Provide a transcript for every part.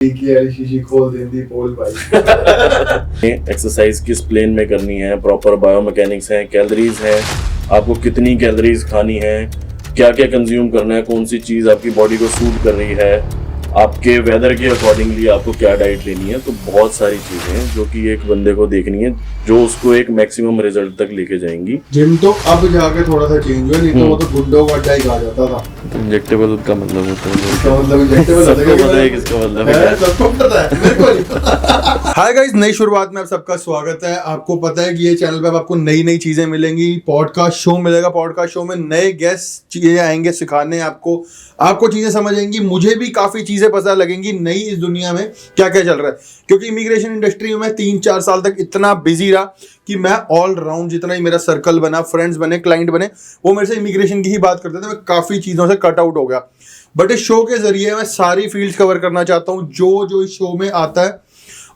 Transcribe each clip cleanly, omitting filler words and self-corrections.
शीशी खोल देंदी पोल भाई। एक्सरसाइज किस प्लेन में करनी है, प्रॉपर बायोमैकेनिक्स है, कैलोरीज है, आपको कितनी कैलोरीज खानी है, क्या क्या कंज्यूम करना है, कौन सी चीज आपकी बॉडी को सूट कर रही है, आपके वेदर के अकॉर्डिंगली आपको क्या डाइट लेनी है। तो बहुत सारी चीजें हैं जो कि एक बंदे को देखनी है, जो उसको एक मैक्सिमम रिजल्ट तक लेके जाएंगी। जिम तो अब जाके थोड़ा सा चेंज हुआ, नहीं तो वो तो गुड्डों का अड्डा ही कहा जाता था। इंजेक्टेबल का मतलब होता है, इसका मतलब इंजेक्टेबल सबको पता है किसका मतलब है, सबको पता है, मेरे को नहीं पता। हाय गाइस, नई शुरुआत में आप सबका स्वागत है। आपको पता है कि ये चैनल पे अब आपको नई नई चीजें मिलेंगी, पॉडकास्ट शो मिलेगा। पॉडकास्ट शो में नए गेस्ट चीजें आएंगे सिखाने, आपको चीजें समझ आएंगी। मुझे भी काफी चीजें पता लगेंगी नई इस दुनिया में क्या क्या चल रहा है, क्योंकि इमिग्रेशन इंडस्ट्री में 3-4 साल तक इतना बिजी रहा कि मैं ऑल राउंड, जितना ही मेरा सर्कल बना, फ्रेंड्स बने, क्लाइंट बने, वो मेरे से इमिग्रेशन की ही बात करते थे। मैं काफी चीजों से कट आउट हो गया। बट इस शो के जरिए मैं सारी फील्ड्स कवर करना चाहता हूँ जो इस शो में आता है,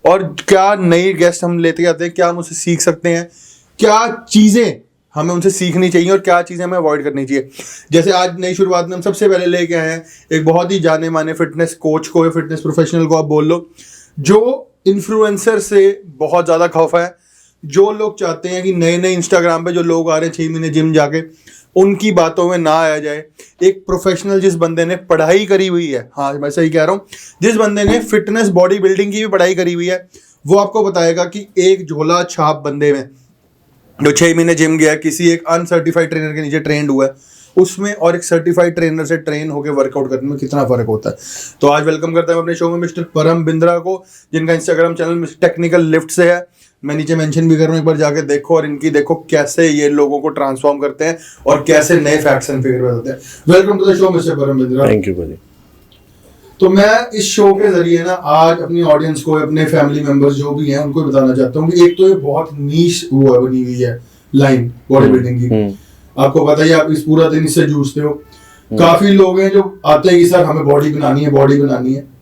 और क्या नए गेस्ट हम लेते आते हैं, क्या हम उससे सीख सकते हैं, क्या चीजें हमें उनसे सीखनी चाहिए और क्या चीज़ें हमें अवॉइड करनी चाहिए। जैसे आज नई शुरुआत में हम सबसे पहले लेके आए हैं एक बहुत ही जाने माने फिटनेस कोच को, फिटनेस प्रोफेशनल को आप बोल लो, जो इन्फ्लुएंसर से बहुत ज़्यादा खौफ है। जो लोग चाहते हैं कि नए नए इंस्टाग्राम पे जो लोग आ रहे हैं 6 महीने जिम जाके, उनकी बातों में ना आया जाए। एक प्रोफेशनल, जिस बंदे ने पढ़ाई करी हुई है, हाँ मैं सही कह रहा हूँ, जिस बंदे ने फिटनेस बॉडी बिल्डिंग की भी पढ़ाई करी हुई है, वो आपको बताएगा कि एक झोला छाप बंदे में जो 6 महीने जिम गया, किसी एक अनसर्टिफाइड ट्रेनर के नीचे ट्रेंड हुआ है, उसमें और एक सर्टिफाइड ट्रेनर से ट्रेन होकर वर्कआउट करने में कितना फर्क होता है। तो आज वेलकम करते हैं अपने शो में मिस्टर परम बिंद्रा को, जिनका Instagram channel mister technical lift से है। मैं नीचे मेंशन भी कर रहा हूँ, एक बार जाके देखो और इनकी देखो कैसे ये लोगों को ट्रांसफॉर्म करते हैं और कैसे नए फैक्ट्स एंड फिगर बताते हैं। Welcome to the show mister Param Bindra. Thank you भाई। तो मैं इस शो के जरिए ना आज अपनी ऑडियंस को, अपने फैमिली मेंबर्स जो भी हैं, उनको बताना चाहता हूँ कि एक तो ये बहुत नीश वो बनी हुई है लाइन बॉडी बिल्डिंग की। आपको पता ही, आप इस पूरा दिन इससे जूझते हो। काफी लोग हैं जो आते हैं कि सर हमें बॉडी बनानी है,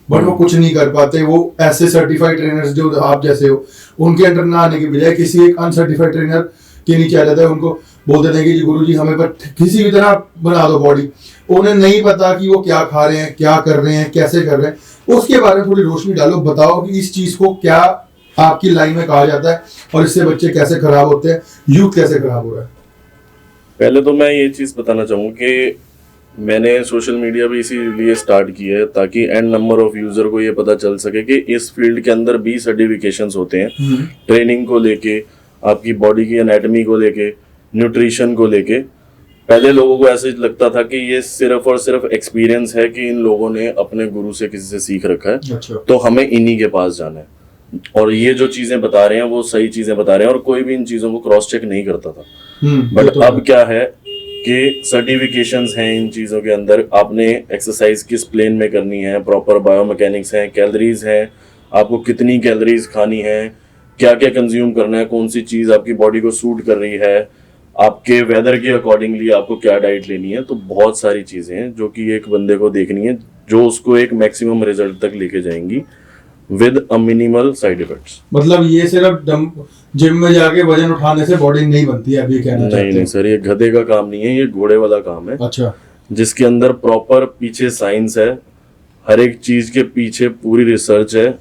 बट वो कुछ नहीं कर पाते। वो ऐसे सर्टिफाइड ट्रेनर्स जो आप जैसे हो, उनके अंडर ना आने की बजाय किसी एक अनसर्टिफाइड ट्रेनर के नीचे आ जाता है। उनको बोल देते हैं कि जी गुरुजी हमें पर किसी भी तरह बना दो बॉडी। उन्हें नहीं पता कि वो क्या खा रहे हैं, क्या कर रहे हैं, कैसे कर रहे हैं। उसके बारे में थोड़ी रोशनी डालो, बताओ कि इस चीज को क्या आपकी लाइन में कहा जाता है और इससे बच्चे कैसे खराब होते हैं, यूथ कैसे खराब हो रहा है। पहले तो मैं ये चीज बताना चाहूँ कि मैंने सोशल मीडिया भी इसीलिए स्टार्ट की है ताकि एंड नंबर ऑफ यूजर को ये पता चल सके कि इस फील्ड के अंदर भी सर्टिफिकेशंस होते हैं, ट्रेनिंग को लेके, आपकी बॉडी की एनाटॉमी को लेके, न्यूट्रिशन को लेके। पहले लोगों को ऐसे लगता था कि ये सिर्फ और सिर्फ एक्सपीरियंस है कि इन लोगों ने अपने गुरु से किसी से सीख रखा है, अच्छा, तो हमें इन्हीं के पास जाना है और ये जो चीजें बता रहे हैं वो सही चीजें बता रहे हैं, और कोई भी इन चीजों को क्रॉस चेक नहीं करता था। बट तो अब क्या है कि सर्टिफिकेशंस हैं इन चीजों के अंदर। आपने एक्सरसाइज किस प्लेन में करनी है, प्रॉपर बायोमैकेनिक्स है, कैलोरीज है, आपको कितनी कैलोरीज खानी है, क्या क्या कंज्यूम करना है, कौन सी चीज आपकी बॉडी को सूट कर रही है, आपके वेदर के अकॉर्डिंगली आपको क्या डाइट लेनी है। तो बहुत सारी चीजें हैं जो कि एक बंदे को देखनी है, जो उसको एक मैक्सिमम रिजल्ट तक लेके जाएंगी with a minimal side effects. मतलब ये सिर्फ जिम में जाके वजन उठाने से बॉडी नहीं बनती है, अब ये कहना चाहते हैं? नहीं सर, ये गधे का काम नहीं है, ये घोड़े वाला काम है। अच्छा, जिसके अंदर प्रॉपर पीछे साइंस है, हर एक चीज के पीछे पूरी रिसर्च है,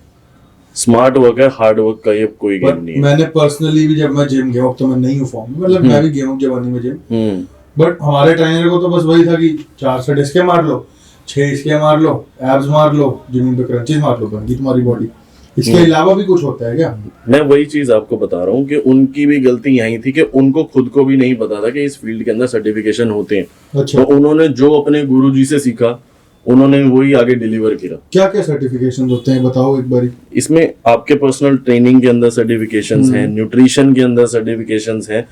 स्मार्ट वर्क है, हार्ड वर्क का ये कोई गेम नहीं है। मैंने पर्सनली भी जब मैं जिम गया, तो मैं नहीं हूँ फॉर्म में, मतलब मैं भी गया हूँ जवानी में जिम, बट हमारे ट्रेनर को तो बस वही था कि 4 सेट इसके मार लो, 6 इसके मार लो, एब्स मार लो, जमीन पे क्रंचेस मार लो, बन गई तुम्हारी बॉडी। इसके अलावा भी कुछ होता है क्या? मैं वही चीज आपको बता रहा हूँ कि उनकी भी गलती यही थी कि उनको खुद को भी नहीं पता था कि इस फील्ड के अंदर सर्टिफिकेशन होते हैं। अच्छा, तो उन्होंने जो अपने गुरुजी से सीखा, उन्होंने वही आगे डिलीवर किया। क्या क्या सर्टिफिकेशन होते हैं बताओ एक बारी। इसमें आपके पर्सनल ट्रेनिंग के अंदर सर्टिफिकेशंस हैं, न्यूट्रिशन के अंदर सर्टिफिकेशंस हैं,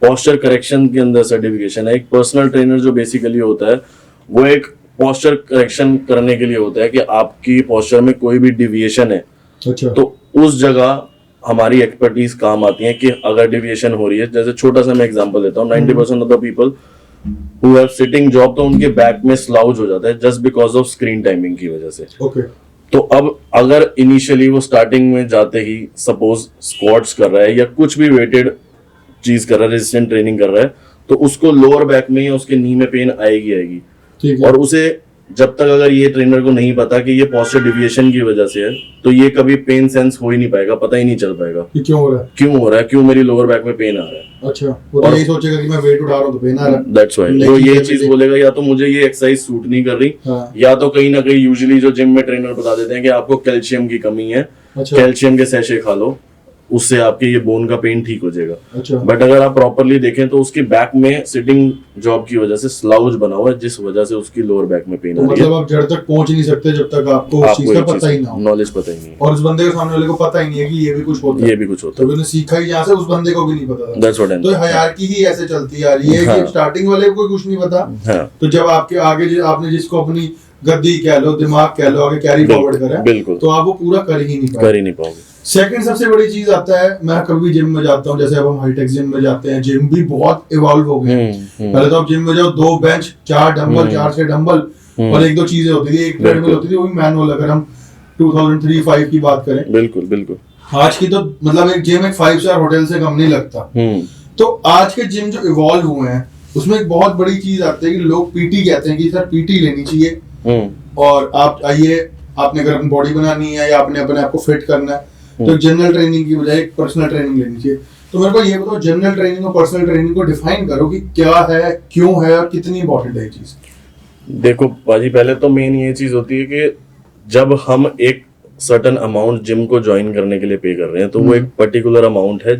पोस्चर करेक्शन के अंदर सर्टिफिकेशन है। एक पर्सनल ट्रेनर जो बेसिकली होता है, वो एक पोस्चर करेक्शन करने के लिए होता है कि आपकी पोस्चर में कोई भी डिविएशन है, अच्छा, तो उस जगह हमारी एक्सपर्टीज काम आती है कि अगर डिविएशन हो रही है। जैसे छोटा सा मैं एग्जांपल देता हूँ, 90% of the people who have sitting job, तो उनके बैक में स्लाउज हो जाता है just because of screen timing की वजह से। ओके, तो अब अगर इनिशियली वो स्टार्टिंग में जाते ही सपोज स्क्वाट्स कर रहा है या कुछ भी वेटेड चीज कर रहा है, रेजिस्टेंट ट्रेनिंग कर रहा है, तो उसको लोअर बैक में या उसके नी में पेन आएगी। ठीक है, और उसे जब तक अगर ये ट्रेनर को नहीं पता कि ये पोस्चर डिविएशन की वजह से है, तो ये कभी पेन सेंस हो ही नहीं पाएगा, पता ही नहीं चल पाएगा कि क्यों हो रहा है, क्यों मेरी लोअर बैक में पेन आ रहा है। अच्छा, वो तो यही सोचेगा कि मैं वेट उठा रहा हूँ तो पेन आ रहा है, दैट्स व्हाई वो ये चीज बोलेगा या तो मुझे ये एक्सरसाइज सूट नहीं कर रही, या तो कहीं ना कहीं यूजुअली जो जिम में ट्रेनर बता देते हैं कि आपको कैल्शियम की कमी है, कैल्शियम के सैशे खा लो, उससे आपके ये बोन का पेन ठीक हो जाएगा। अच्छा। बट अगर आप प्रॉपरली देखें तो उसकी बैक में सिटिंग जॉब की वजह से स्लाउज बना हुआ है, जिस वजह से उसकी लोअर बैक में पेन तो आ रही है। मतलब आप जड़ तक पहुंच नहीं सकते जब तक आपको उस चीज का पता ही ना हो, नॉलेज पता ही नहीं है, और उस बंदे के सामने वाले को पता ही नहीं है कि ये भी कुछ होता है, ये भी कुछ होता है, तो उन्हें सीखा ही जहाँ से उस बंदे को भी नहीं पता था। That's what I'm तो हायरार्की ही ऐसे चलती आ रही है कि स्टार्टिंग वाले को कुछ नहीं पता, तो जब आपके आगे आपने जिसको अपनी गद्दी कह लो, दिमाग कह लो, आगे कैरी फॉरवर्ड करा, बिल्कुल, तो आप वो पूरा कर ही नहीं पाओगे। सेकंड सबसे बड़ी चीज आता है, मैं कभी जिम में जाता हूँ, जैसे अब हम हाईटेक जिम में जाते हैं, जिम भी बहुत इवॉल्व हो गए हैं। पहले तो आप जिम में जाओ, 2 बेंच, 4 डंबल, 4 डंबल और 1-2 चीजें होती थी, एक ट्रेडमिल होती थी, वो भी मैनुअल, अगर हम 2003-05 की बात करें। बिल्कुल। आज की तो मतलब एक जिम एक 5 स्टार होटल से कम नहीं लगता। तो आज के जिम जो इवॉल्व हुए हैं उसमें एक बहुत बड़ी चीज आती है कि लोग पीटी कहते हैं कि सर पीटी लेनी चाहिए, और आप आइए, आपने अगर अपनी बॉडी बनानी है या आपने अपने आप को फिट करना है तो जनरल ट्रेनिंग की बजाय एक पर्सनल ट्रेनिंग लेनी चाहिए। तो मेरे को ये बताओ, जनरल ट्रेनिंग और पर्सनल ट्रेनिंग को डिफाइन करो कि क्या है, क्यों है और कितनी इंपॉर्टेंट है ये चीज। देखो बाजी, पहले तो मेन ये चीज होती है कि जब हम एक सर्टेन अमाउंट जिम को ज्वाइन करने के लिए पे कर रहे हैं, तो वो एक पर्टिकुलर अमाउंट है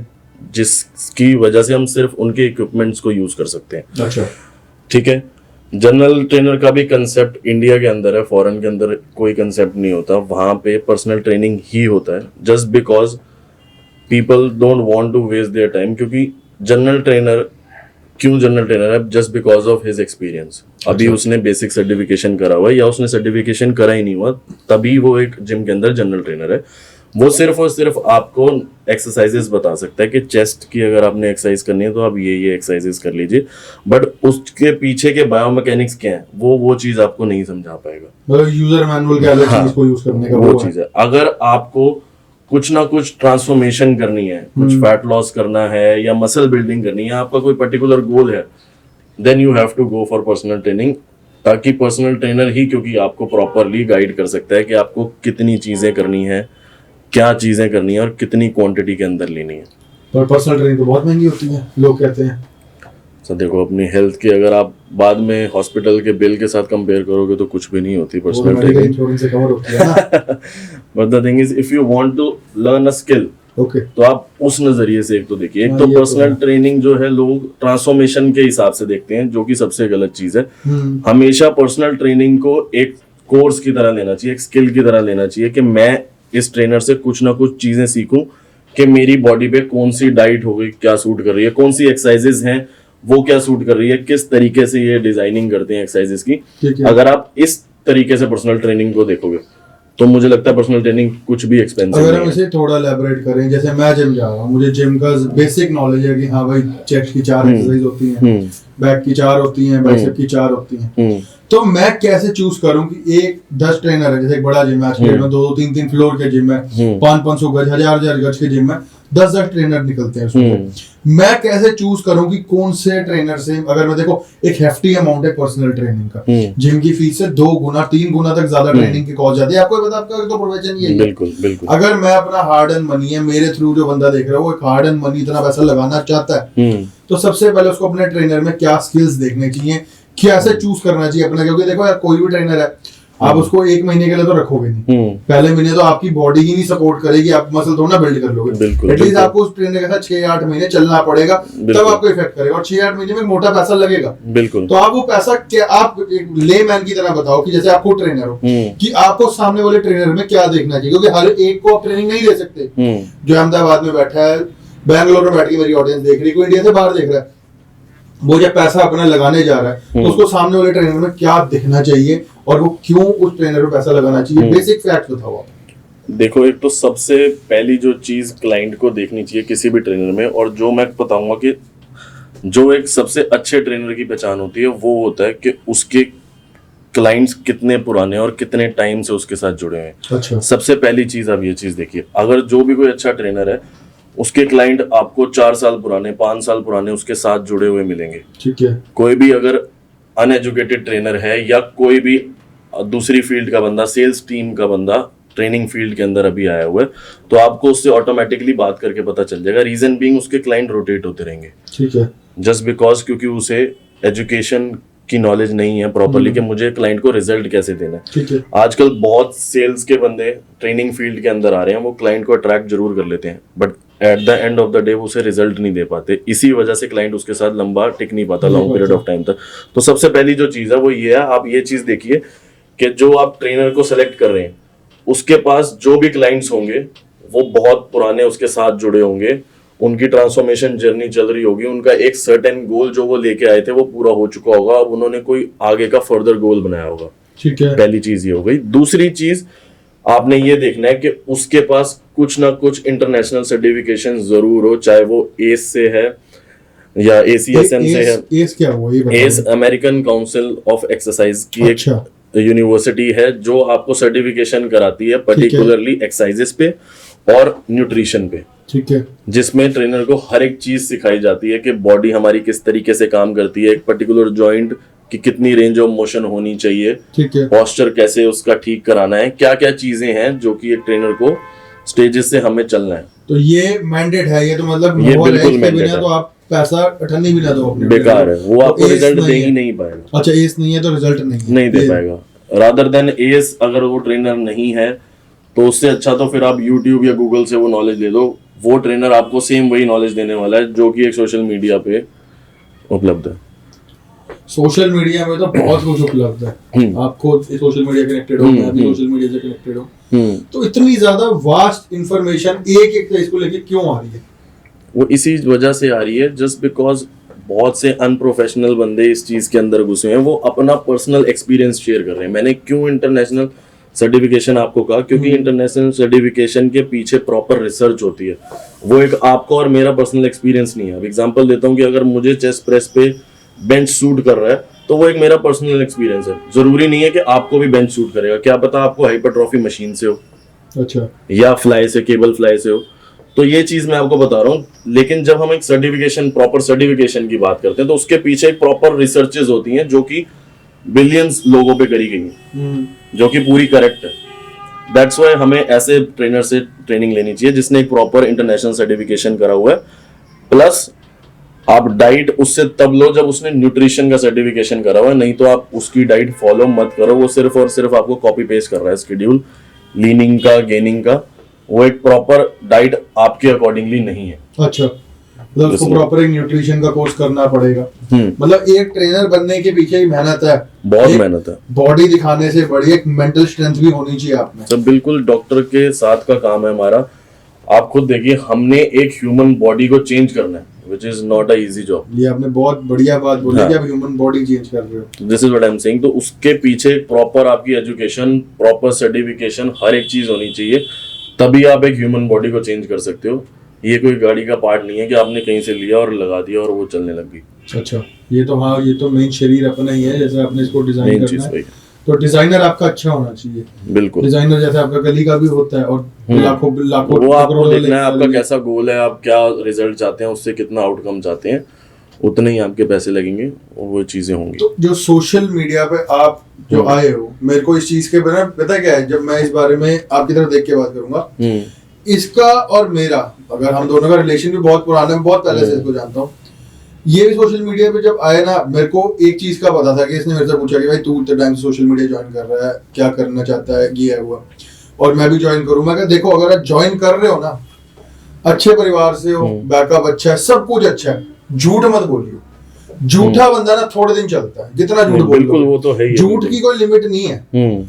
जिसकी वजह से हम सिर्फ उनके इक्विपमेंट्स को यूज कर सकते हैं। अच्छा, ठीक है। जनरल ट्रेनर का भी कंसेप्ट इंडिया के अंदर है, फॉरेन के अंदर कोई कंसेप्ट नहीं होता, वहां पे पर्सनल ट्रेनिंग ही होता है, just because people don't want to waste their time. क्योंकि जनरल ट्रेनर है, just because of his experience. अभी उसने बेसिक सर्टिफिकेशन करा हुआ है या उसने सर्टिफिकेशन करा ही नहीं हुआ, तभी वो एक जिम के अंदर जनरल ट्रेनर है। वो सिर्फ और सिर्फ आपको एक्सरसाइजेस बता सकता है कि चेस्ट की अगर आपने एक्सरसाइज करनी है तो आप ये एक्सरसाइजेस कर लीजिए, बट उसके पीछे के बायोमैकेनिक्स क्या है वो चीज आपको नहीं समझा पाएगा। मतलब यूजर मैनुअल क्या है, चीज को यूज करने का वो चीज है। अगर आपको कुछ ना कुछ ट्रांसफॉर्मेशन करनी है, कुछ फैट लॉस करना है या मसल बिल्डिंग करनी है, आपका कोई पर्टिकुलर गोल है, then you have to go for personal training. ताकि पर्सनल ट्रेनर ही क्योंकि आपको प्रॉपरली गाइड कर सकता है कि आपको कितनी चीजें करनी है, क्या चीजें करनी है और कितनी क्वांटिटी के अंदर लेनी है। पर पर्सनल ट्रेनिंग तो बहुत महंगी होती है, लोग कहते हैं। तो देखो, अपनी हेल्थ की अगर आप बाद में हॉस्पिटल के बिल के साथ कंपेयर करोगे तो कुछ भी नहीं होती पर्सनल ट्रेनिंग। इंश्योरेंस से कवर होती है ना। But the thing is, if you want to learn a skill, okay, तो आप उस नजरिए से एक तो देखिए। एक तो पर्सनल ट्रेनिंग जो है लोग ट्रांसफॉर्मेशन के हिसाब से देखते हैं, जो कि सबसे गलत चीज है। हमेशा पर्सनल ट्रेनिंग को एक कोर्स की तरह लेना चाहिए, एक स्किल की तरह लेना चाहिए कि मैं इस ट्रेनर से कुछ ना कुछ चीजें सीखूं कि मेरी बॉडी पे कौन सी डाइट हो गई, क्या सूट कर रही है, कौन सी एक्सरसाइजेस हैं वो क्या सूट कर रही है, किस तरीके से ये डिजाइनिंग करते हैं एक्सरसाइजेस की। अगर आप इस तरीके से पर्सनल ट्रेनिंग को देखोगे तो मुझे लगता है पर्सनल ट्रेनिंग कुछ भी एक्सपेंसिव अगर हम इसे थोड़ा एलैबोरेट करें, जैसे मैं जिम जा रहा हूँ, मुझे जिम का बेसिक नॉलेज है कि हाँ भाई चेस्ट की 4 एक्सरसाइज होती हैं, बैक की 4 होती हैं, बाइसेप की 4 होती हैं, तो मैं कैसे चूज करूं कि एक 10 ट्रेनर है, जैसे एक बड़ा जिम है, 2-3 फ्लोर के जिम है, 500 गज, 1000 गज के जिम है, 10 ट्रेनर निकलते हैं उसमें। मैं कैसे चूज करूं कि कौन से ट्रेनर से, अगर मैं देखो एक हेफ्टी अमाउंट है पर्सनल ट्रेनिंग का, जिम की फीस से 2 गुना 3 गुना तक ज्यादा ट्रेनिंग की कॉस्ट जाती है। आपको पता, आपका तो प्रोफेशन ये है। बिल्कुल। अगर मैं अपना हार्ड एंड मनी है, मेरे थ्रू जो बंदा देख रहा है वो एक हार्ड एंड मनी इतना पैसा लगाना चाहता है, तो सबसे पहले उसको अपने ट्रेनर में क्या स्किल्स देखने चाहिए, कैसे चूज करना चाहिए अपना। क्योंकि देखो यार, कोई भी ट्रेनर है, आप उसको 1 महीने के लिए तो रखोगे नहीं, पहले महीने तो आपकी बॉडी ही नहीं सपोर्ट करेगी, आप मसल थोड़ा ना बिल्ड कर लोगे। एटलीस्ट आपको उस ट्रेनर के साथ 6-8 महीने चलना पड़ेगा, तब आपको इफेक्ट करेगा, और 6-8 महीने में मोटा पैसा लगेगा। बिल्कुल। तो आप वो पैसा क्या, आप एक लेमैन की तरह बताओ कि जैसे आपको ट्रेनर हो, कि आपको सामने वाले ट्रेनर में क्या देखना चाहिए, क्योंकि हर एक को आप ट्रेनिंग नहीं दे सकते। जो अहमदाबाद में बैठा है, बैंगलोर में बैठ के मेरी ऑडियंस देख रही है, कोई इंडिया से बाहर देख रहा है, वो जब पैसा अपना लगाने जा रहा है तो उसको सामने वाले ट्रेनर में क्या दिखना चाहिए और वो क्यों उस ट्रेनर पे पैसा लगाना चाहिए, बेसिक फैक्ट बताओ आप। देखो, एक तो सबसे पहली जो चीज क्लाइंट को देखनी चाहिए किसी भी ट्रेनर में, और जो मैं बताऊंगा कि जो एक सबसे अच्छे ट्रेनर की पहचान होती है, वो होता है कि उसके क्लाइंट्स कितने पुराने और कितने टाइम से उसके साथ जुड़े हैं। अच्छा। सबसे पहली चीज आप ये चीज देखिए, अगर जो भी कोई अच्छा ट्रेनर है, उसके क्लाइंट आपको 4 साल पुराने, 5 साल पुराने उसके साथ जुड़े हुए मिलेंगे। ठीक है। कोई भी अगर अनएजुकेटेड ट्रेनर है या कोई भी दूसरी फील्ड का बंदा, सेल्स टीम का बंदा ट्रेनिंग फील्ड के अंदर अभी आया हुआ है, तो आपको उससे ऑटोमेटिकली बात करके पता चल जाएगा। रीजन बीइंग उसके क्लाइंट रोटेट होते रहेंगे, ठीक है, जस्ट बिकॉज क्योंकि उसे एजुकेशन की नॉलेज नहीं है प्रॉपरली कि मुझे क्लाइंट को रिजल्ट कैसे देना है। ठीक है, आजकल बहुत सेल्स के बंदे ट्रेनिंग फील्ड के अंदर आ रहे हैं, वो क्लाइंट को अट्रैक्ट जरूर कर लेते हैं, but at the end of the day वो उसे रिजल्ट नहीं दे पाते। इसी वजह से क्लाइंट उसके साथ लंबा टिक नहीं पाता लॉन्ग पीरियड ऑफ टाइम तक। तो सबसे पहली जो चीज़ है वो ये है, आप ये चीज़ देखिए कि जो आप ट्रेनर को सेलेक्ट कर रहे हैं उसके पास जो भी क्लाइंट्स होंगे वो बहुत पुराने उसके साथ जुड़े होंगे, उनकी ट्रांसफॉर्मेशन जर्नी चल रही होगी, उनका एक सर्टेन गोल जो वो लेके आए थे वो पूरा हो चुका होगा, अब उन्होंने कोई आगे का फर्दर गोल बनाया होगा। ठीक है, पहली चीज ये हो गई। दूसरी चीज आपने ये देखना है कि उसके पास कुछ ना कुछ इंटरनेशनल सर्टिफिकेशन जरूर हो, चाहे वो एस से है या ACSM से है। एस क्या हुआ ये बताओ। S American council of exercise की अच्छा, एक यूनिवर्सिटी है जो आपको सर्टिफिकेशन कराती है पर्टिकुलरली एक्सरसाइजेस पे और न्यूट्रिशन पे, ठीक है, जिसमें ट्रेनर को हर एक चीज सिखाई जाती है कि बॉडी हमारी किस तरीके से काम करती है, एक पर्टिकुलर जॉइंट की कितनी रेंज ऑफ मोशन होनी चाहिए, ठीक है, पोस्चर कैसे उसका ठीक कराना है, क्या क्या चीजें हैं जो कि एक ट्रेनर को स्टेजेस से हमें चलना है। तो ये मैंडेट है, ये तो मतलब ये माहौल है, बिल्कुल इसके mandate बिना है। तो आप पैसा अठन्नी भी ना दो अपने बेकार है, वो आपको एस रिजल्ट नहीं दे ही है। नहीं पाएगा। अच्छा, एस नहीं है तो रिजल्ट नहीं दे पाएगा। रादर देन एस अगर वो ट्रेनर नहीं है तो उससे अच्छा तो फिर आप यूट्यूब या गूगल से वो नॉलेज ले लो, वो ट्रेनर आपको सेम वही नॉलेज देने वाला है जो कि एक सोशल मीडिया पे उपलब्ध है। सोशल मीडिया में तो बहुत कुछ उपलब्ध है, आप खुद सोशल मीडिया कनेक्टेड हो, मैं भी सोशल मीडिया से कनेक्टेड हूँ, तो इतनी ज्यादा वास्ट इंफॉर्मेशन एक एक चीज को लेके क्यों आ रही है? वो इसी वजह से आ रही है, जस्ट बिकॉज बहुत से अनप्रोफेशनल बंदे इस चीज के अंदर घुसे हैं, वो अपना पर्सनल एक्सपीरियंस शेयर कर रहे हैं। मैंने क्यों इंटरनेशनल सर्टिफिकेशन आपको कहा, क्योंकि इंटरनेशनल सर्टिफिकेशन के पीछे प्रॉपर रिसर्च होती है, वो एक आपका और मेरा पर्सनल एक्सपीरियंस नहीं है। अब एग्जांपल देता हूँ कि अगर मुझे चेस्ट प्रेस पे बेंच सूट कर रहा है तो वो एक मेरा पर्सनल एक्सपीरियंस है, जरूरी नहीं है कि आपको भी बेंच सूट करेगा, क्या पता आपको हाइपरट्रॉफी मशीन से हो, अच्छा, या फ्लाई से, केबल फ्लाई से हो। तो ये चीज मैं आपको बता रहा हूँ। लेकिन जब हम एक सर्टिफिकेशन, प्रॉपर सर्टिफिकेशन की बात करते हैं तो उसके पीछे एक प्रॉपर रिसर्चेज होती हैं जो कि बिलियंस लोगों पे करी गई हैं, जो कि पूरी करेक्ट है। दैट्स वाई हमें ऐसे ट्रेनर से ट्रेनिंग लेनी चाहिए जिसने एक प्रॉपर इंटरनेशनल सर्टिफिकेशन करा हुआ है, प्लस आप डाइट उससे तब लो जब उसने न्यूट्रिशन का सर्टिफिकेशन करा हुआ है, नहीं तो आप उसकी डाइट फॉलो मत करो, वो सिर्फ और सिर्फ आपको कॉपी पेस्ट कर रहा है स्केड्यूल लीनिंग का, गेनिंग का, वो एक प्रॉपर डाइट आपके अकॉर्डिंगली नहीं है। अच्छा, मतलब उसको प्रॉपर एक न्यूट्रिशन का कोर्स करना पड़ेगा। हम्म, मतलब एक ट्रेनर बनने के पीछे ही मेहनत है, बहुत एक मेहनत है। बॉडी दिखाने से बड़ी एक मेंटल स्ट्रेंथ भी होनी चाहिए आप में। सब बिल्कुल डॉक्टर के साथ का काम है हमारा। आप खुद देखिए, हमने एक ह्यूमन बॉडी को चेंज करना है, which is not a easy job। ये आपने बहुत बढ़िया बात बोली हाँ। कि आप ह्यूमन बॉडी चेंज कर रहे हो। This is what I am saying. तो उसके पीछे प्रॉपर आपकी एजुकेशन, प्रॉपर सर्टिफिकेशन, हर एक चीज होनी चाहिए, तभी आप एक ह्यूमन बॉडी को चेंज कर सकते हो। ये कोई गाड़ी का पार्ट नहीं है कि आपने कहीं से लिया और लगा दिया और वो चलने लग गई। अच्छा, ये तो हाँ, ये तो मेन शरीर अपना ही है, जैसे आपने इसको डिजाइन मेन करना चीज है वही, तो डिजाइनर आपका अच्छा होना चाहिए। बिल्कुल। डिजाइनर जैसे आपका गली का भी होता है, और लाखों लाखों वो आपको करोड़ों देखना है आपका लेके- कैसा गोल है, आप क्या रिजल्ट चाहते हैं, उससे कितना आउटकम चाहते हैं, उतने ही आपके पैसे लगेंगे और वो चीजें होंगी। तो जो सोशल मीडिया पे आप जो आए हो, मेरे को इस चीज के बिना पता क्या है, जब मैं इस बारे में आपकी तरफ देख के बात करूंगा, इसका और मेरा, अगर हम दोनों का रिलेशन भी बहुत पुराना है, बहुत पहले से इसको जानता हूँ, ये भी सोशल मीडिया पे जब आए ना, मेरे को एक चीज का पता था कि इसने मेरे से पूछा कि भाई तू इतने टाइम से सोशल मीडिया ज्वाइन कर रहा है, क्या करना चाहता है, ये है हुआ, और मैं भी ज्वाइन करूँ। मैं कहा देखो, अगर आप ज्वाइन कर रहे हो ना, अच्छे परिवार से हो, बैकअप अच्छा है, सब कुछ अच्छा है, झूठ मत बोलिए। झूठा बंदा ना थोड़े दिन चलता है, जितना झूठ बोल बिल्कुल, वो तो है ही। झूठ की कोई लिमिट नहीं है।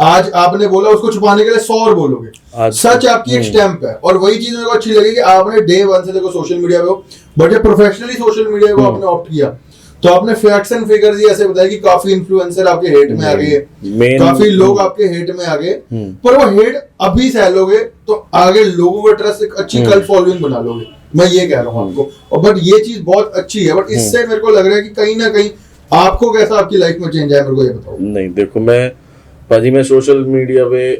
आज आपने बोला, उसको छुपाने के लिए 100 और बोलोगे। सच आपकी एक स्टैंप है, और वही चीज मेरे को अच्छी लगी कि आपने डे 1 से देखो सोशल मीडिया पे हो, बट जब प्रोफेशनली सोशल मीडिया को आपने ऑप्ट किया तो आपने फैक्ट्स एंड फिगर्स ही ऐसे बताया कि काफी इन्फ्लुएंसर आपके हेट में आ गए, काफी लोग आपके हेट में आ गए, पर वो हेट अभी सह लोगे तो आगे लोगों का ट्रस्ट, एक अच्छी कल्ट फॉलोइंग बना लोगे, मैं ये कह रहा हूँ आपको। और बट ये चीज बहुत अच्छी है, बट इससे मेरे को लग रहा है कि कहीं ना कहीं आपको कैसा आपकी लाइफ में चेंज आया, मेरे को ये बताओ। नहीं देखो, मैं सोशल मीडिया पे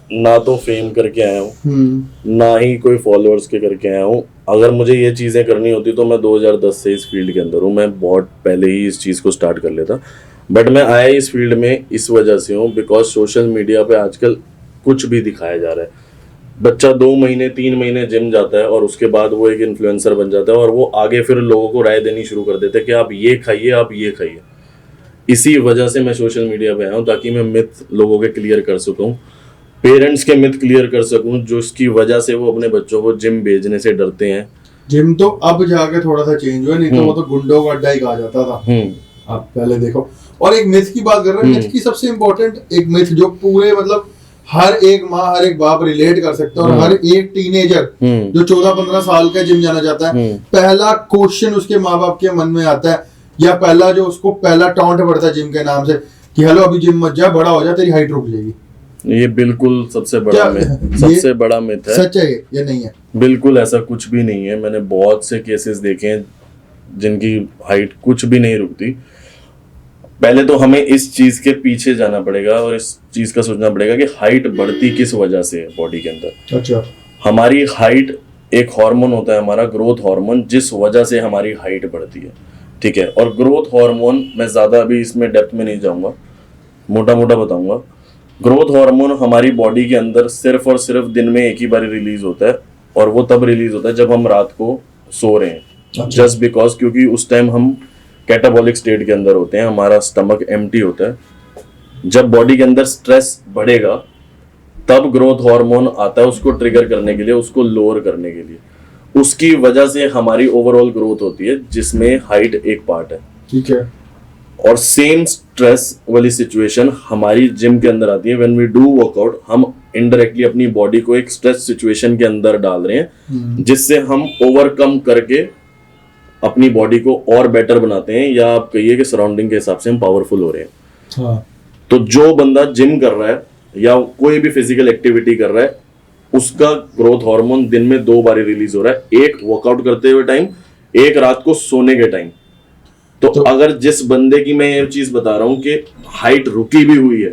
ना तो फेम करके आया हूँ, ना ही कोई फॉलोअर्स के करके आया हूँ। अगर मुझे ये चीज़ें करनी होती तो मैं 2010 से इस फील्ड के अंदर हूँ, मैं बहुत पहले ही इस चीज़ को स्टार्ट कर लेता। बट मैं आया इस फील्ड में इस वजह से हूँ बिकॉज सोशल मीडिया पे आजकल कुछ भी दिखाया जा रहा है। बच्चा 2 महीने 3 महीने जिम जाता है और उसके बाद वो एक इन्फ्लुएंसर बन जाता है और वो आगे फिर लोगों को राय देनी शुरू कर देते हैं कि आप ये खाइए, आप ये खाइए। इसी वजह से मैं सोशल मीडिया पे आया हूँ ताकि मैं मिथ लोगों के क्लियर कर सकूँ, पेरेंट्स के मिथ क्लियर कर सकूँ, जो इसकी वजह से वो अपने बच्चों को जिम भेजने से डरते हैं। जिम तो अब जाके थोड़ा सा चेंज हुआ, नहीं तो वो तो गुंडों का अड्डा ही कहा जाता था। आप पहले देखो। और एक मिथ की बात कर रहे हैं, मिथ की सबसे इम्पोर्टेंट एक मिथ जो पूरे मतलब हर एक माँ हर एक बाप रिलेट कर सकता है और हर एक टीनेजर जो 14-15 साल का जिम जाना चाहता है, पहला क्वेश्चन उसके माँ बाप के मन में आता है या पहला जो उसको पहला टॉन्ट पड़ता है जिम के नाम से कि हेलो अभी जिम मत जा, बड़ा हो जा, तेरी हाइट रुक जाएगी। ये बिल्कुल सबसे बड़ा मिथ है। सच है ये नहीं है? बिल्कुल ऐसा कुछ भी नहीं है। मैंने बहुत से केसेस देखे हैं जिनकी हाइट कुछ भी नहीं रुकती। पहले तो हमें इस चीज के पीछे जाना पड़ेगा और इस चीज का सोचना पड़ेगा कि हाइट बढ़ती किस वजह से है बॉडी के अंदर। अच्छा। हमारी हाइट एक हार्मोन होता है हमारा ग्रोथ हार्मोन, जिस वजह से हमारी हाइट बढ़ती है, ठीक है। और ग्रोथ हार्मोन मैं ज्यादा अभी इसमें डेप्थ में नहीं जाऊंगा, मोटा मोटा बताऊंगा। ग्रोथ हार्मोन हमारी बॉडी के अंदर सिर्फ और सिर्फ दिन में एक ही बार रिलीज होता है और वो तब रिलीज होता है जब हम रात को सो रहे हैं। जस्ट बिकॉज क्योंकि उस टाइम हम कैटाबॉलिक स्टेट के अंदर होते हैं, हमारा स्टमक एम्प्टी होता है। जब बॉडी के अंदर स्ट्रेस बढ़ेगा तब ग्रोथ हार्मोन आता है उसको ट्रिगर करने के लिए, उसको लोअर करने के लिए। उसकी वजह से हमारी ओवरऑल ग्रोथ होती है जिसमें हाइट एक पार्ट है, ठीक है। और सेम स्ट्रेस वाली सिचुएशन हमारी जिम के अंदर आती है। व्हेन वी डू वर्कआउट हम इनडायरेक्टली अपनी बॉडी को एक स्ट्रेस सिचुएशन के अंदर डाल रहे हैं जिससे हम ओवरकम करके अपनी बॉडी को और बेटर बनाते हैं, या आप कहिए कि सराउंडिंग के हिसाब से हम पावरफुल हो रहे हैं। हाँ। तो जो बंदा जिम कर रहा है या कोई भी फिजिकल एक्टिविटी कर रहा है उसका ग्रोथ हार्मोन दिन में 2 बार रिलीज हो रहा है, एक वर्कआउट करते हुए टाइम, एक रात को सोने के टाइम। तो अगर जिस बंदे की मैं ये चीज बता रहा हूं कि हाइट रुकी भी हुई है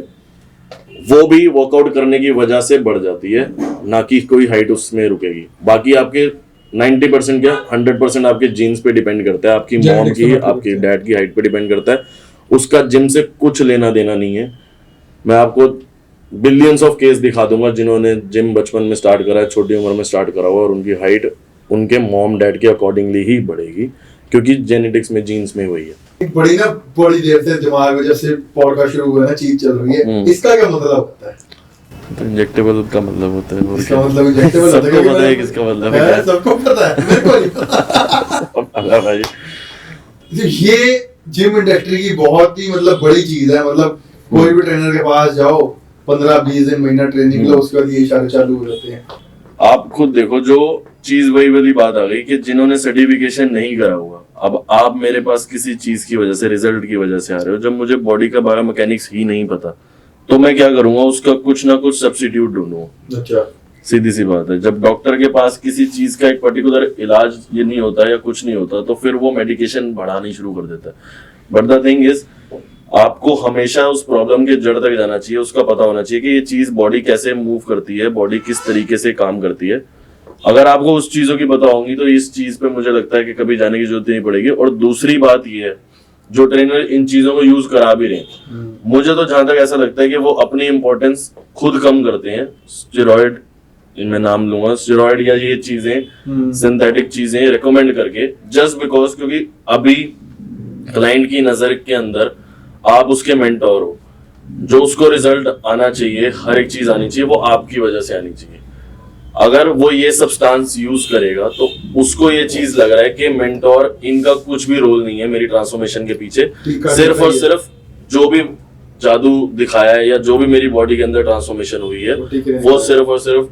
वो भी वर्कआउट करने की वजह से बढ़ जाती है, ना कि कोई हाइट उसमें रुकेगी। बाकी आपके 90% क्या 100% आपके जीन्स पे डिपेंड करता है, आपकी मॉम की आपकी डैड की हाइट पे डिपेंड करता है। उसका जिम से कुछ लेना देना नहीं है। मैं आपको बिलियंस ऑफ केस दिखा दूंगा जिन्होंने जिम बचपन में स्टार्ट करा है, छोटी उम्र में स्टार्ट करा हुआ, और उनकी हाइट उनके मॉम डैड के अकॉर्डिंगली ही बढ़ेगी क्योंकि जेनेटिक्स में जीन्स में वही है। बड़ी देर से दिमाग में जब से पॉडकास्ट शुरू हुआ है ना चीज चल रही है, इसका क्या मतलब होता है? तो इंजेक्टेबल का मतलब होता है, और इसका मतलब इंजेक्टेबल होता है। सबको पता है किसका मतलब है, सबको पता है, मेरे को नहीं पता भाई। ये जिम इंडस्ट्री की बहुत ही मतलब बड़ी चीज है। मतलब कोई भी ट्रेनर के पास जाओ 15-20 दिन महीना ट्रेनिंग लो, उसके बाद ये इशारे चालू हो जाते हैं। आप खुद देखो, जो चीज वही वाली बात आ गई कि जिन्होंने सर्टिफिकेशन नहीं करा हुआ, अब आप मेरे पास किसी चीज की वजह से, रिजल्ट की वजह से आ रहे हो, जब मुझे बॉडी का बायोमैकेनिक्स ही नहीं पता तो मैं क्या करूंगा, उसका कुछ ना कुछ सब्स्टिट्यूट ढूंढूंगा। अच्छा, सीधी सी बात है। जब डॉक्टर के पास किसी चीज का एक पर्टिकुलर इलाज ये नहीं होता या कुछ नहीं होता तो फिर वो मेडिकेशन बढ़ानी शुरू कर देता है। बट द थिंग इज, आपको हमेशा उस प्रॉब्लम के जड़ तक जाना चाहिए, उसका पता होना चाहिए कि ये चीज बॉडी कैसे मूव करती है, बॉडी किस तरीके से काम करती है। अगर आपको उस चीजों की पता होंगी तो इस चीज पे मुझे लगता है कि कभी जाने की जरूरत नहीं पड़ेगी। और दूसरी बात ये है, जो ट्रेनर इन चीजों को यूज करा भी रहे हैं, मुझे तो जहां तक ऐसा लगता है कि वो अपनी इंपॉर्टेंस खुद कम करते हैं। स्टेरॉइड, मैं नाम लूंगा, स्टेरॉइड या ये चीजें सिंथेटिक चीजें रिकमेंड करके, जस्ट बिकॉज क्योंकि अभी क्लाइंट की नजर के अंदर आप उसके मेंटोर हो, जो उसको रिजल्ट आना चाहिए, हर एक चीज आनी चाहिए, वो आपकी वजह से आनी चाहिए। अगर वो ये सब्सटेंस यूज करेगा तो उसको ये चीज लग रहा है कि मेंटोर इनका कुछ भी रोल नहीं है मेरी ट्रांसफॉर्मेशन के पीछे, सिर्फ और सिर्फ जो भी जादू दिखाया है या जो भी मेरी बॉडी के अंदर ट्रांसफॉर्मेशन हुई है वो सिर्फ और सिर्फ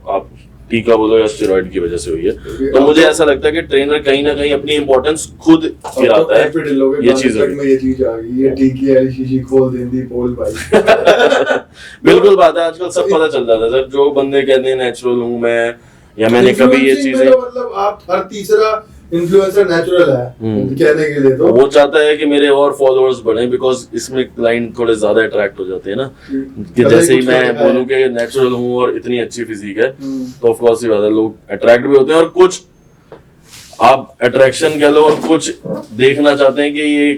आप टीका बोलो या स्टेरॉइड की वजह से हुई है। तो मुझे ऐसा लगता है कि ट्रेनर कहीं ना कहीं अपनी इंपॉर्टेंस खुद गिराता है। ये चीज आ गई, ये टीकी वाली शीशी खोल देंदी पोल भाई। बिल्कुल बात है, आजकल सब पता चल जाता है सर। जो बंदे कहते हैं नेचुरल हूँ मैं, या मैंने कभी ये चीजें, मतलब आप हर तीसरा इन्फ्लुएंसर नेचुरल है कहने के लिए, तो वो चाहता है कि मेरे और फॉलोअर्स बढ़े, बिकॉज इसमें क्लाइंट थोड़े ज्यादा अट्रैक्ट हो जाते हैं ना, कि जैसे ही मैं बोलूं कि नेचुरल हूँ और इतनी अच्छी फिजिक है तो ऑफ कोर्स ही बात है, लोग अट्रैक्ट भी होते हैं। और कुछ आप अट्रैक्शन कह लो और कुछ देखना चाहते हैं कि ये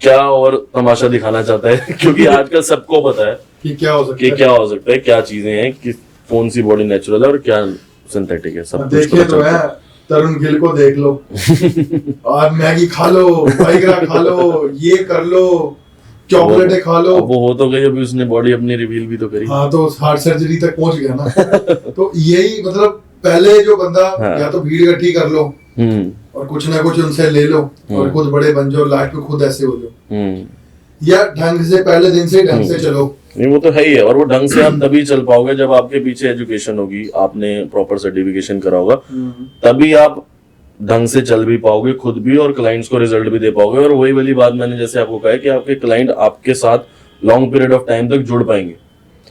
क्या और तमाशा दिखाना चाहता है क्योंकि आजकल सबको पता है कि क्या हो सकता कि है, क्या हो सकता है, क्या चीजें हैं, कि कौन सी बॉडी नेचुरल है और क्या सिंथेटिक है, सब कुछ देखिए पता तो चलता है। तरुण गिल को देख लो और मैगी खा लो, वाइग्रा खा लो, ये कर लो, चॉकलेटें खा लो। अब वो हो तो गई, अभी उसने बॉडी अपनी रिवील भी तो करी। हाँ तो हार्ट सर्जरी तक पहुंच गया ना। तो यही मतलब पहले जो बंदा हाँ। या तो भीड़ इकट्ठी कर लो और कुछ ना कुछ उनसे ले लो और खुद बड़े बन जाओ, लास्ट में खुद ऐसे हो जाओ, या ढंग से पहले दिन से ढंग से चलो। नहीं वो तो है ही है, और वो ढंग से आप तभी चल पाओगे जब आपके पीछे एजुकेशन होगी, आपने प्रॉपर सर्टिफिकेशन करा होगा, तभी आप ढंग से चल भी पाओगे खुद भी और क्लाइंट्स को रिजल्ट भी दे पाओगे। और वही वाली बात मैंने जैसे आपको कहा है कि आपके क्लाइंट आपके साथ लॉन्ग पीरियड ऑफ टाइम तक जुड़ पाएंगे।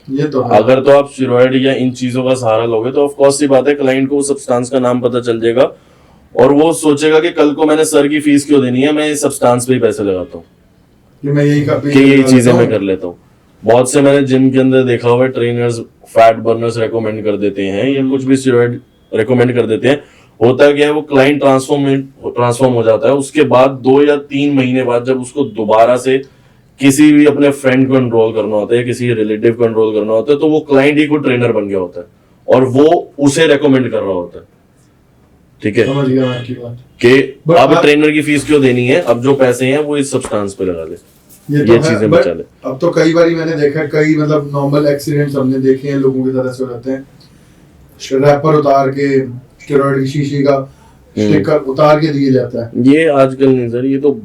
ये तो है। अगर तो आप स्टेरॉइड या इन चीजों का सहारा लोगे तो ऑफ कोर्स सी बात है, क्लाइंट को सब्सटेंस का नाम पता चल जाएगा और वो सोचेगा कि कल को मैंने सर की फीस क्यों देनी है, मैं इस सब्सटेंस पे ही पैसे लगाता हूँ कि मैं कि यही चीजें मैं कर लेता हूँ। बहुत से मैंने जिम के अंदर देखा हुआ है, ट्रेनर्स फैट बर्नर्स रेकमेंड कर देते हैं या कुछ भी स्टेरॉइड रेकमेंड कर देते हैं। होता क्या है, वो क्लाइंट ट्रांसफॉर्म हो जाता है, उसके बाद 2 या 3 महीने बाद जब उसको दोबारा से किसी भी अपने फ्रेंड को एनरोल करना होता है, किसी रिलेटिव को एनरोल करना होता है, तो वो क्लाइंट ही को ट्रेनर बन गया होता है और वो उसे रेकमेंड कर रहा होता है। ठीक है, समझ गया मैं आपकी बात कि But अब ट्रेनर की फीस क्यों देनी है, अब जो पैसे हैं वो इस सब्सटेंस पे लगा ले, तो ये है, चीजें but बचा ले। अब तो कई बार मैंने देखा है, कई मतलब नॉर्मल एक्सीडेंट्स हमने देखे हैं, लोगों के साथ ऐसे हो जाते हैं, रैपर उतार के स्टेरॉइड की शीशी का स्टिकर उतार के दिए जाता है। ये आजकल नहीं सर, ये तो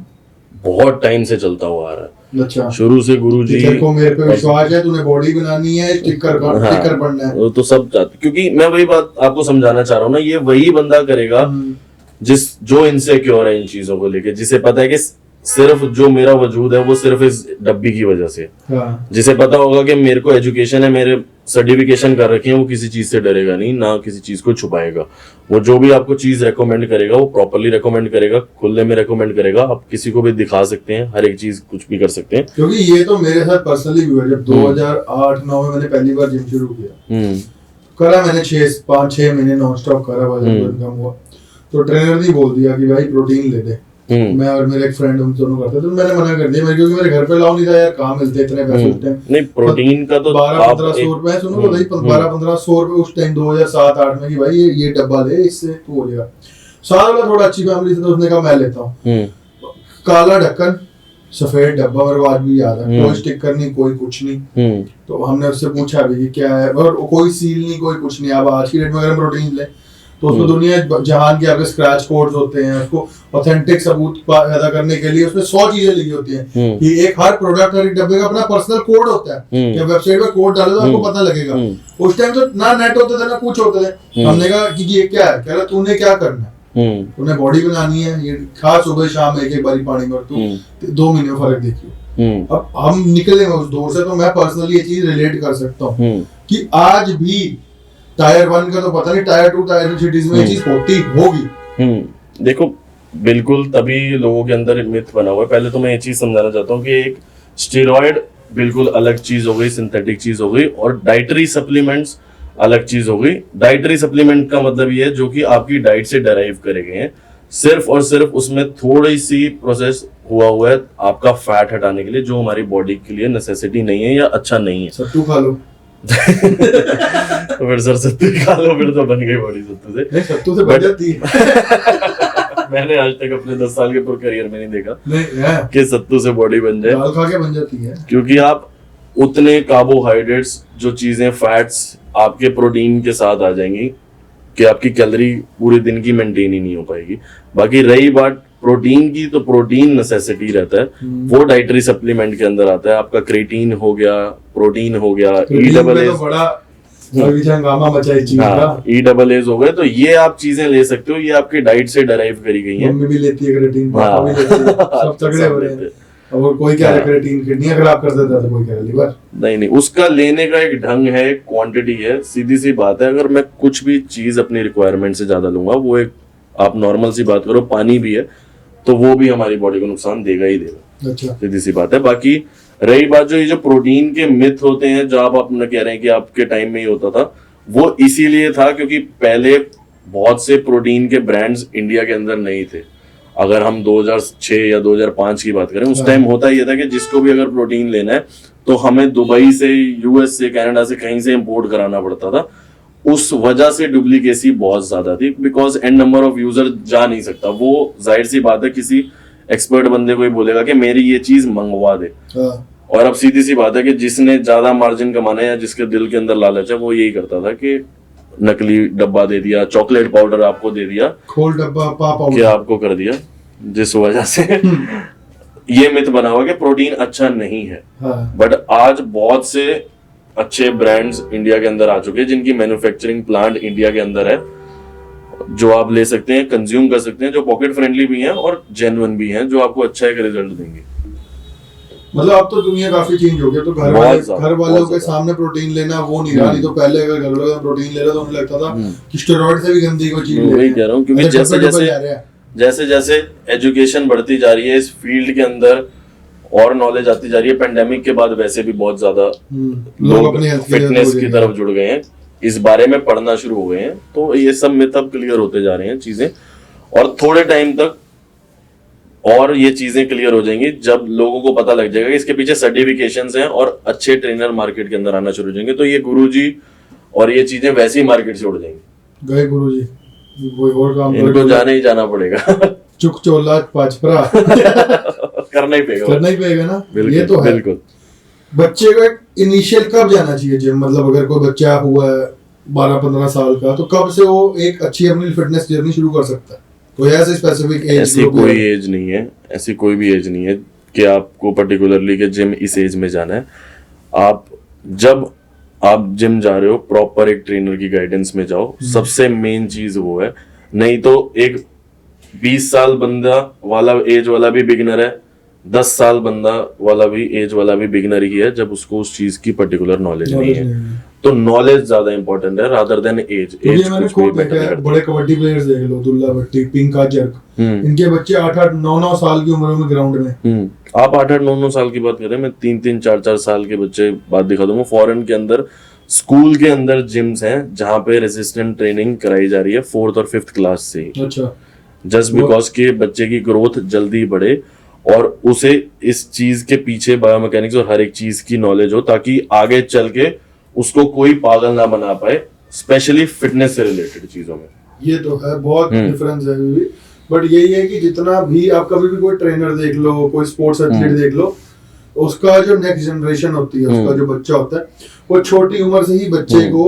बहुत टाइम से चलता हुआ आ रहा है। अच्छा, शुरू से गुरुजी टीचर को मेरे पे विश्वास है, तूने बॉडी बनानी है, स्टिकर स्टिकर बनना है। वो तो सब चाहते, क्योंकि मैं वही बात आपको समझाना चाह रहा हूँ ना, ये वही बंदा करेगा जो इनसिक्योर है इन चीजों को लेके, जिसे पता है कि सिर्फ जो मेरा वजूद है वो सिर्फ इस डब्बी की वजह से, जिसे पता होगा कि मेरे को एजुकेशन है, मेरे सर्टिफिकेशन कर रखे हैं, वो किसी चीज से डरेगा नहीं, ना किसी चीज को छुपाएगा। वो जो भी आपको चीज रेकमेंड करेगा वो प्रॉपरली रेकमेंड करेगा, खुले में रेकमेंड करेगा। आप किसी को भी दिखा सकते हैं, हर एक चीज कुछ भी कर सकते हैं। क्योंकि ये तो मेरे साथ पर्सनली हुआ, जब 2008-9 में मैंने पहली बार जिम शुरू किया, करा मैंने 5-6 महीने नॉन स्टॉप करा, वजन कम हुआ, तो ट्रेनर ने बोल दिया कि भाई प्रोटीन ले दे। मैं और मेरे एक फ्रेंड हम दोनों करते थे, तो मैंने मना कर दिया, क्योंकि मेरे घर पे अलाउ नहीं था यार, कहाँ मिलते इतने पैसे उस टाइम। नहीं प्रोटीन का तो 1200-1500 रुपए, सुनो बताइए, 1200-1500 रुपए उस टाइम 2007-8 में, कि भाई ये डब्बा ले, इससे तू हो जाएगा। सारा वाला थोड़ा अच्छी फैमिली से, तो उसने कहा मैं लेता हूँ। काला ढक्कन, सफेद डब्बा, मेरे को आज भी याद है, कोई स्टिकर नहीं, कोई कुछ नहीं। तो हमने उससे पूछा भी क्या है, और कोई सील नहीं, कोई कुछ नहीं। अब आज की डेट में अगर हम प्रोटीन ले तो उसमें दुनिया जहान के आपके स्क्रैच कोड्स होते हैं, उसको ऑथेंटिक सबूत पैदा करने के लिए उसमें 100 चीजें लिखी होती हैं कि एक हर प्रोडक्ट, हर एक डब्बे का अपना पर्सनल कोड होता है, कि वेबसाइट पे कोड डालो तो आपको पता लगेगा। उस टाइम तो ना नेट होते थे ना कुछ होते थे। हमने कहा कि ये क्या है, कह रहा तूने क्या करना है, तूने बॉडी बनानी है, ये खा सुबह शाम एक बारी पानी में, तू 2 महीने में फर्क देखियो। अब हम निकले उस दौर से, तो मैं पर्सनली ये चीज रिलेट कर सकता हूँ कि आज भी टायर 1 का तो पता नहीं, टायर 2 टायर 3 सिटीज में ये चीज होती होगी। देखो बिल्कुल, तभी लोगों के अंदर मिथ बना हुआ है। पहले तो मैं ये चीज समझाना चाहता हूँ कि एक स्टेरॉइड बिल्कुल अलग चीज हो गई, सिंथेटिक चीज हो गई, और डाइटरी सप्लीमेंट्स अलग चीज हो गई। डाइटरी सप्लीमेंट का मतलब ये है जो कि आपकी डाइट से डराइव करे गए हैं, सिर्फ और सिर्फ उसमें थोड़ी सी प्रोसेस हुआ है आपका फैट हटाने के लिए, जो हमारी बॉडी के लिए नेसेसिटी नहीं है या अच्छा नहीं है। सत्तू खा लो तो फिर सर सत्तू खा लो, फिर तो बन गई बॉडी सत्तू से। नहीं, सत्तू से बन जाती है। मैंने आज तक अपने 10 साल के पूरे करियर में नहीं देखा नहीं कि सत्तू से बॉडी बन जाए। दाल खा के बन जाती है, क्योंकि आप उतने कार्बोहाइड्रेट्स, जो चीजें फैट्स आपके प्रोटीन के साथ आ जाएंगी कि आपकी कैलोरी पूरे दिन की मेंटेन ही नहीं हो पाएगी। बाकी रही बात प्रोटीन की, तो प्रोटीन नेसेसिटी रहता है, वो डाइटरी सप्लीमेंट के अंदर आता है। आपका क्रेटीन हो गया, प्रोटीन हो गया, E-AA बड़ा हंगामा मचा इस चीज का, E-AA हो गए, तो ये आप चीजें ले सकते हो, ये आपकी डाइट से डराइव करी गई है। मम्मी भी लेती है क्रेटीन, पापा भी लेते हैं, सब तगड़े हो रहे हैं। और कोई कह रहा है क्रेटीन किडनी खराब कर देता है, तो कोई कह रहा है लीवर। नहीं, उसका लेने का एक ढंग है, क्वांटिटी है, सीधी सी बात है। अगर मैं कुछ भी चीज अपनी रिक्वायरमेंट से ज्यादा लूंगा, वो एक आप नॉर्मल सी बात करो, पानी भी है, तो वो भी हमारी बॉडी को नुकसान देगा ही देगा। अच्छा, सीधी सी बात है। बाकी रही बात जो ये जो प्रोटीन के मिथ होते हैं, जो आप अपना कह रहे हैं कि आपके टाइम में ही होता था, वो इसीलिए था क्योंकि पहले बहुत से प्रोटीन के ब्रांड्स इंडिया के अंदर नहीं थे। अगर हम 2006 या 2005 की बात करें, उस हाँ। टाइम होता ये था कि जिसको भी अगर प्रोटीन लेना है तो हमें दुबई से, यूएस से, कनाडा से, कहीं से इंपोर्ट कराना पड़ता था। उस वजह से डुप्लीकेसी बहुत ज्यादा थी, because and number of user जा नहीं सकता। वो जाहिर सी बात है किसी एक्सपर्ट बंदे को ही बोलेगा कि मेरी ये चीज मंगवा दे। हाँ। और अब सीधी सी बात है कि जिसने ज्यादा मार्जिन कमाना है या जिसके दिल के अंदर लालच है, वो यही करता था कि नकली डब्बा दे दिया, चॉकलेट पाउडर आपको दे दिया, खोल डब्बा पा पाउडर क्या आपको कर दिया, जिस वजह से ये मिथ बना हुआ कि प्रोटीन अच्छा नहीं है। हाँ। बट आज बहुत से अच्छे ब्रांड्स इंडिया के अंदर आ चुके हैं जिनकी मैन्युफैक्चरिंग प्लांट इंडिया के अंदर है, जो आप ले सकते हैं, कंज्यूम कर सकते हैं, जो पॉकेट फ्रेंडली भी हैं और जेन्युइन भी हैं, जो आपको अच्छा एक रिजल्ट देंगे। मतलब अब तो दुनिया काफी चेंज हो गया, तो घर बहुत वाले ज्यादा, घर वालों बहुत के ज्यादा। सामने प्रोटीन लेना वो नहीं रहा। नहीं तो पहले अगर घर वालों का प्रोटीन ले रहा तो उन्हें लगता था कि स्टेरॉइड से भी गंदी कोई चीज ले वही रहे हैं। कह रहा हूँ, क्योंकि अच्छा, जैसे डब्बे जैसे जा रहे हैं। जैसे जैसे एजुकेशन बढ़ती जा रही है इस फील्ड के अंदर और नॉलेज आती जा रही है, पेंडेमिक के बाद वैसे भी बहुत ज्यादा लोग लोग अपनी हेल्थ फिटनेस की तरफ जुड़ गए हैं, इस बारे में पढ़ना शुरू हो गए हैं। तो ये सब मिथ अब क्लियर होते जा रहे हैं चीजें, और थोड़े टाइम तक और ये चीजें क्लियर हो जाएंगी जब लोगों को पता लग जाएगा कि इसके पीछे सर्टिफिकेशंस हैं और अच्छे ट्रेनर मार्केट के अंदर आना शुरू हो जाएंगे। तो ये गुरुजी और ये चीजें वैसे ही मार्केट से उड़ जाएंगी। गए गुरुजी, कोई और काम इनको जाने ही जाना पड़ेगा। चुक चोला पाचपरा करना ही पड़ेगा, करना ही पड़ेगा ना। बिल्कुल, ये तो है। बिल्कुल। बच्चे को इनिशियल कब जाना चाहिए जिम? मतलब अगर कोई बच्चा हुआ है 12-15 साल का, तो कब से वो एक अच्छी अपनी फिटनेस जर्नी शुरू कर सकता है? कोई ऐसे स्पेसिफिक एज? ऐसी कोई एज नहीं है, ऐसी कोई भी एज नहीं है कि आपको पर्टिकुलरली कि जिम इस एज में जाना है। आप जब आप जिम जा रहे हो, प्रॉपर एक ट्रेनर की गाइडेंस में जाओ, सबसे मेन चीज वो है। नहीं तो एक 20 साल बंदा वाला एज वाला भी बिगिनर है, 10 साल बंदा वाला भी एज वाला भी बिगिनर ही है, जब उसको उस चीज की पर्टिकुलर नॉलेज नहीं है। तो नॉलेज ज्यादा इंपॉर्टेंट है रादर देन एज। ये मैंने खुद देखा है, बड़े कबड्डी प्लेयर्स देख लो, दुल्ला भट्टी, पिंका जर्क, इनके बच्चे 8-8, 9-9 साल की उम्र में ग्राउंड में। आप 8-8, 9-9 साल की बात करें, मैं 3-3, 4-4 साल के बच्चे बात दिखा दूंगा। फॉरेन के अंदर स्कूल के अंदर जिम्स हैं जहां पे रेजिस्टेंट ट्रेनिंग कराई जा रही है 4th और 5th क्लास से ही। अच्छा। जस्ट बिकॉज के बच्चे की ग्रोथ जल्दी बढ़े और उसे इस चीज के पीछे बायोमैकेनिक्स और हर एक चीज की नॉलेज हो, ताकि आगे चल के उसको कोई पागल ना बना पाए, स्पेशली फिटनेस से रिलेटेड चीजों में। ये तो है, बहुत डिफरेंस है अभी भी। बट यही है कि जितना भी आप कभी भी कोई ट्रेनर देख लो, कोई स्पोर्ट्स एथलीट देख लो, उसका जो नेक्स्ट जनरेशन होती है, उसका जो बच्चा होता है, वो छोटी उम्र से ही बच्चे को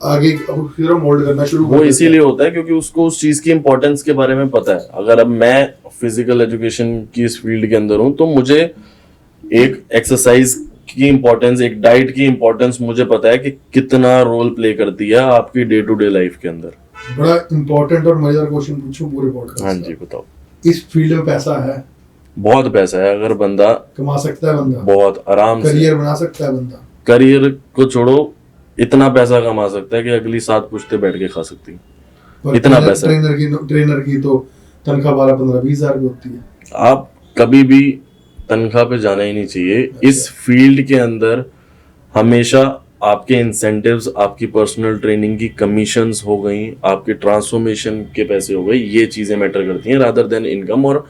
आगे फिर मोल्ड करना शुरू वो इसीलिए होता है क्योंकि उसको उस चीज की इंपॉर्टेंस के बारे में पता है। अगर अब मैं फिजिकल एजुकेशन की इस फील्ड के अंदर हूं, तो मुझे एक एक्सरसाइज की इंपॉर्टेंस, एक डाइट की इंपॉर्टेंस मुझे पता है कि कितना रोल प्ले करती है आपकी डे टू डे लाइफ के अंदर। बड़ा इंपॉर्टेंट और मजेदार क्वेश्चन पूछूं पूरे पॉडकास्ट। हाँ जी, बताओ। इस फील्ड में पैसा है? बहुत पैसा है, अगर बंदा कमा सकता है बंदा, बहुत आराम से करियर बना सकता है बंदा। करियर को छोड़ो, इतना पैसा कमा सकता है कि अगली 7 पुश्ते बैठ के खा सकती है, इतना पैसा। ट्रेनर की तो तनख्वाह 12-15-20 हजार की होती है। आप कभी भी तनख्वाह पे जाना ही नहीं चाहिए। इस फील्ड के अंदर हमेशा आपके इंसेंटिव्स, आपकी पर्सनल ट्रेनिंग की कमीशंस हो गई, आपके ट्रांसफॉर्मेशन के पैसे हो गए, ये चीजें मैटर करती हैं रादर देन इनकम। और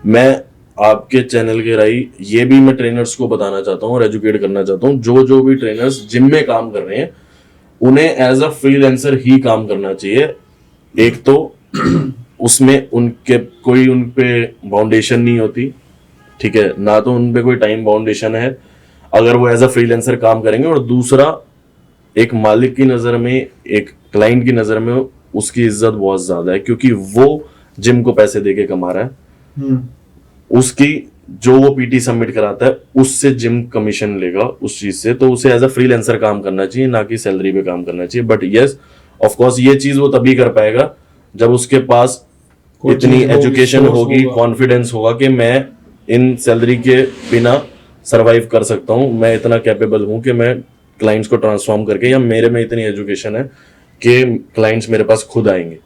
मैं आपके चैनल के राही ये भी मैं ट्रेनर्स को बताना चाहता हूँ और एजुकेट करना चाहता हूँ, जो भी ट्रेनर्स जिम में काम कर रहे हैं उन्हें एज अ फ्रीलांसर ही काम करना चाहिए। एक तो उसमें उनके कोई उन पे बाउंडेशन नहीं होती, ठीक है ना, तो उन पे कोई टाइम बाउंडेशन है अगर वो एज अ फ्रीलांसर काम करेंगे। और दूसरा, एक मालिक की नजर में, एक क्लाइंट की नजर में उसकी इज्जत बहुत ज्यादा है, क्योंकि वो जिम को पैसे देके कमा रहा है। उसकी जो वो पीटी सबमिट कराता है उससे जिम कमीशन लेगा उस चीज से। तो उसे एज अ फ्रीलांसर काम करना चाहिए, ना कि सैलरी पे काम करना चाहिए। बट यस, ऑफ कोर्स ये चीज वो तभी कर पाएगा जब उसके पास इतनी एजुकेशन होगी, कॉन्फिडेंस होगा कि मैं इन सैलरी के बिना सरवाइव कर सकता हूँ, मैं इतना कैपेबल हूँ कि मैं क्लाइंट्स को ट्रांसफॉर्म करके, या मेरे में इतनी एजुकेशन है कि क्लाइंट्स मेरे पास खुद आएंगे।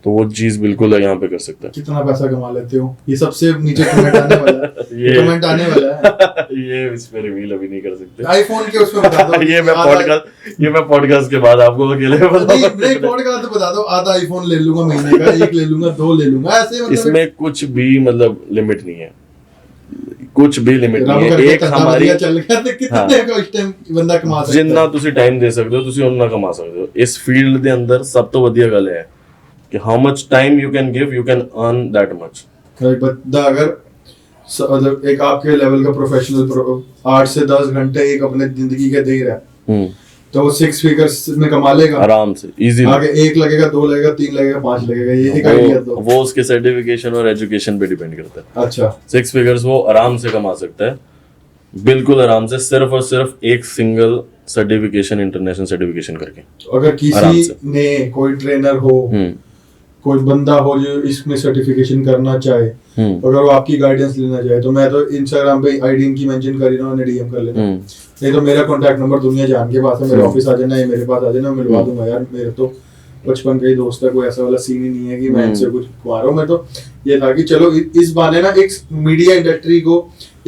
तो वो चीज बिल्कुल यहाँ पे कर सकता कितना पैसा कमा लेते हो, ये सबसे नीचे कमेंट आने वाला है। ये कमेंट आने वाला है। ये इस पे रिवील अभी नहीं कर सकते। आईफोन के उसमें बता दो। ये मैं पॉडकास्ट के बाद आपको अकेले नहीं बताऊंगा। पॉडकास्ट तो बता दो, आधा आईफोन ले लूंगा महीने का, एक ले लूंगा, 2 ले लूंगा, ऐसे मतलब इसमें कुछ भी मतलब लिमिट नहीं है, कुछ भी लिमिट रब नहीं है। करके एक धंधा हमारी बढ़िया चल गया तो कितने हाँ। का इस टाइम बंदा कमा सकता है। जिन्ना ਤੁਸੀਂ ਟਾਈਮ ਦੇ ਸਕਦੇ ਹੋ ਤੁਸੀਂ ਉਹਨਾਂ ਕਮਾ ਸਕਦੇ ਹੋ। ਇਸ ਫੀਲਡ ਦੇ ਅੰਦਰ ਸਭ ਤੋਂ ਵਧੀਆ ਗੱਲ ਹੈ ਕਿ how much time you can give, you can earn that much. एक बंदा अगर मतलब एक आपके लेवल का प्रोफेशनल 8 से 10 घंटे एक अपने जिंदगी के दे रहा है तो वो 6 फिगर्स में कमा लेगा आराम से, इजीली। आगे 1 लगेगा, 2 लगेगा, 3 लगेगा, 5 लगेगा, ये एक आइडिया दो। वो उसके सर्टिफिकेशन और एजुकेशन पे डिपेंड करता है। अच्छा 6 फिगर्स वो आराम से कमा सकता है, बिल्कुल आराम से, सिर्फ और सिर्फ एक सिंगल सर्टिफिकेशन, इंटरनेशनल सर्टिफिकेशन करके। अगर आराम किसी से। ने कोई ट्रेनर हो, कोई बंदा हो जो इसमें सर्टिफिकेशन करना चाहे, अगर वो आपकी गाइडेंस लेना चाहे तो मैं तो इंस्टाग्राम पे आईडी इनकी मेंशन कर ही रहा हूं, उन्हें डीएम कर लेना। नहीं तो मेरा कांटेक्ट नंबर दुनिया जान के पास है, मेरे ऑफिस आ जाना, या मेरे पास आ जाना, मिलवा दूंगा यार। मेरे तो बचपन का ही दोस्त है, कोई ऐसा वाला सीन ही नहीं है कि मैं इनसे कुछ खुआ रहा हूं। मैं तो ये था कि चलो इस बहाने ना एक मीडिया इंडस्ट्री को,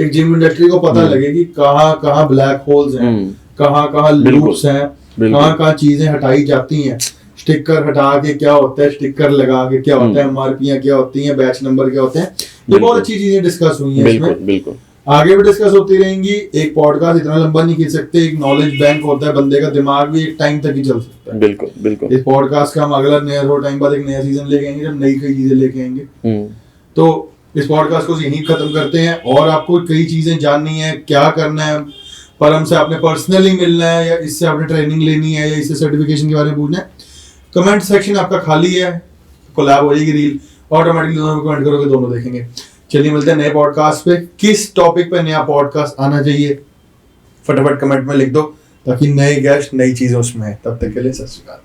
एक जिम इंडस्ट्री को पता लगे कि कहाँ ब्लैक होल्स हैं, कहाँ लूप्स हैं, कहाँ चीजें हटाई जाती हैं। स्टिकर हटा के क्या होता है, स्टिकर लगा के क्या होता है, एमआरपी क्या होती हैं, बैच नंबर क्या होते हैं, ये बहुत अच्छी चीजें डिस्कस हुई हैं इसमें। बिल्कुल आगे भी डिस्कस होती रहेंगी। एक पॉडकास्ट इतना लंबा नहीं खींच सकते, एक नॉलेज बैंक होता है, बंदे का दिमाग भी एक टाइम तक ही चल सकता है। बिल्कुल इस पॉडकास्ट का हम अगला नया थोड़ा टाइम बाद एक नया सीजन लेके आएंगे, जब नई कई चीजें लेके आएंगे। तो इस पॉडकास्ट को यहीं खत्म करते हैं। और आपको कई चीजें जाननी है, क्या करना है, पर हमसे आपने पर्सनली मिलना है, या इससे आपने ट्रेनिंग लेनी है, या इससे सर्टिफिकेशन के बारे में पूछना है, कमेंट सेक्शन आपका खाली है, कोलैब हो जाएगी रील, ऑटोमेटिकली दोनों कमेंट करोगे, दोनों देखेंगे। चलिए मिलते हैं नए पॉडकास्ट पे। किस टॉपिक पे नया पॉडकास्ट आना चाहिए फटाफट कमेंट में लिख दो, ताकि नए गेस्ट नई चीजें उसमें है। तब तक के लिए सत श्री अकाल।